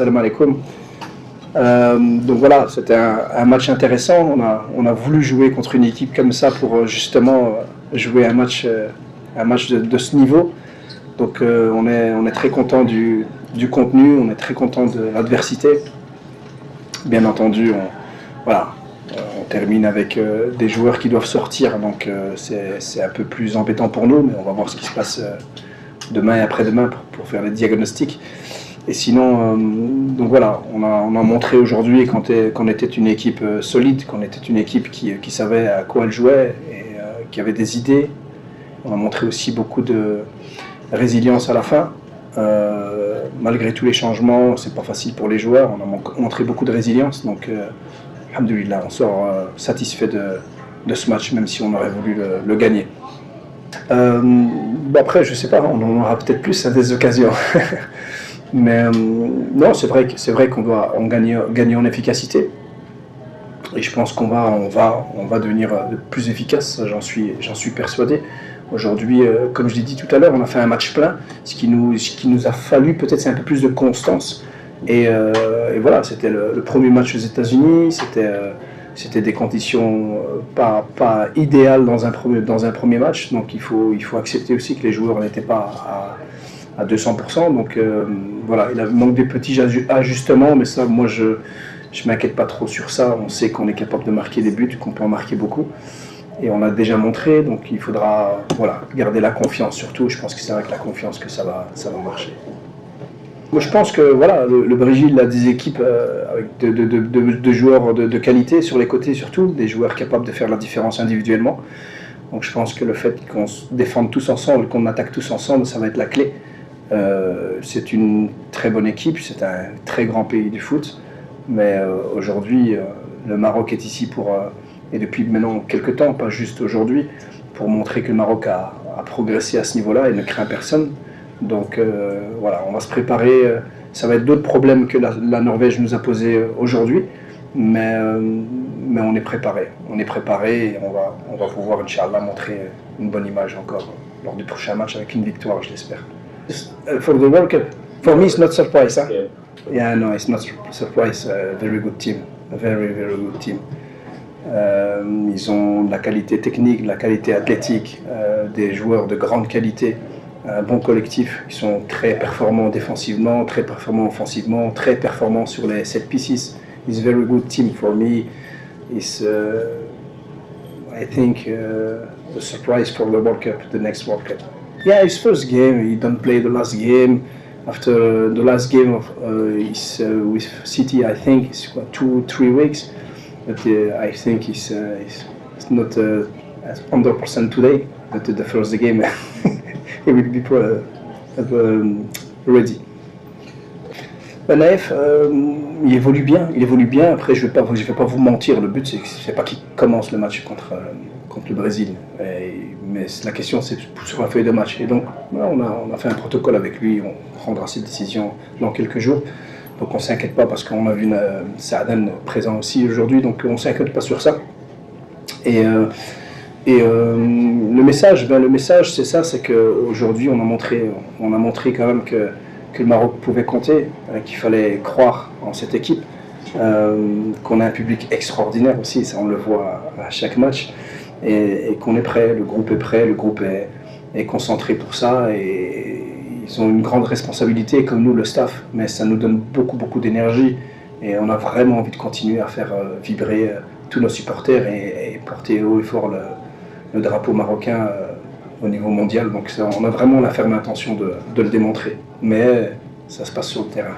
Salam alaikum. Donc voilà, c'était un match intéressant. On a voulu jouer contre une équipe comme ça pour justement jouer un match de ce niveau. Donc on est très content du contenu, on est très content de l'adversité. Bien entendu, on termine avec des joueurs qui doivent sortir, donc c'est un peu plus embêtant pour nous, mais on va voir ce qui se passe demain et après-demain pour faire les diagnostics. Et sinon, donc voilà, on a montré aujourd'hui qu'on était une équipe solide, qu'on était une équipe qui savait à quoi elle jouait et qui avait des idées. On a montré aussi beaucoup de résilience à la fin. Malgré tous les changements, c'est pas facile pour les joueurs. On a montré beaucoup de résilience, donc alhamdoulilah, on sort satisfait de ce match, même si on aurait voulu le gagner. Après, je sais pas, on en aura peut-être plus à des occasions. Mais non, c'est vrai qu'on doit gagner en efficacité. Et je pense qu'on va devenir plus efficace, j'en suis persuadé. Aujourd'hui, comme je l'ai dit tout à l'heure, on a fait un match plein. Ce qui nous a fallu, peut-être, c'est un peu plus de constance. Et voilà, c'était le premier match aux États-Unis. C'était des conditions pas idéales dans un premier match. Donc il faut accepter aussi que les joueurs n'étaient pas à 200%. Donc voilà, il manque des petits ajustements, mais ça, moi, je m'inquiète pas trop sur ça. On sait qu'on est capable de marquer des buts, qu'on peut en marquer beaucoup. Et on l'a déjà montré, donc il faudra garder la confiance surtout. Je pense que c'est avec la confiance que ça va marcher. Moi, je pense que voilà, le Brésil a des équipes avec de joueurs de qualité sur les côtés surtout, des joueurs capables de faire la différence individuellement. Donc je pense que le fait qu'on se défende tous ensemble, qu'on attaque tous ensemble, ça va être la clé. C'est une très bonne équipe, c'est un très grand pays du foot, mais aujourd'hui, le Maroc est ici et depuis maintenant quelques temps, pas juste aujourd'hui, pour montrer que le Maroc a progressé à ce niveau-là et ne craint personne. Donc voilà, on va se préparer, ça va être d'autres problèmes que la Norvège nous a posés aujourd'hui, mais on est préparé. On est préparé et on va pouvoir, Inch'Allah, montrer une bonne image encore lors du prochain match avec une victoire, je l'espère. For the World Cup, for me it's not surprise, huh? Yeah, no, it's not surprise. Very good team, a very good team. Ils ont de la qualité technique, de la qualité athlétique, des joueurs de grande qualité, un bon collectif. Ils sont très performants défensivement, très performants offensivement, très performants sur les set pieces. It's a very good team for me. It's, I think, a surprise for the World Cup, the next World Cup. Yeah, his first game, he don't play the last game. After the last game with City, I think it's 2-3 weeks. But I think it's not 100% today. But the first game, he will be ready. Naïf, il évolue bien. Après, je vais pas vous mentir. Le but, c'est pas qu'il commence le match contre le Brésil. Mais la question, c'est sur la feuille de match. Et donc, on a fait un protocole avec lui. On prendra ses décisions dans quelques jours. Donc, on s'inquiète pas parce qu'on a vu Saadan présent aussi aujourd'hui. Donc, on s'inquiète pas sur ça. Et le message, c'est ça, c'est qu'aujourd'hui, on a montré quand même que le Maroc pouvait compter, qu'il fallait croire en cette équipe, qu'on a un public extraordinaire aussi, ça on le voit à chaque match, et qu'on est prêt, le groupe est prêt, le groupe est concentré pour ça, et ils ont une grande responsabilité, comme nous, le staff, mais ça nous donne beaucoup d'énergie, et on a vraiment envie de continuer à faire vibrer tous nos supporters et porter haut et fort le drapeau marocain au niveau mondial. Donc ça, on a vraiment la ferme intention de le démontrer. Mais ça se passe sur le terrain.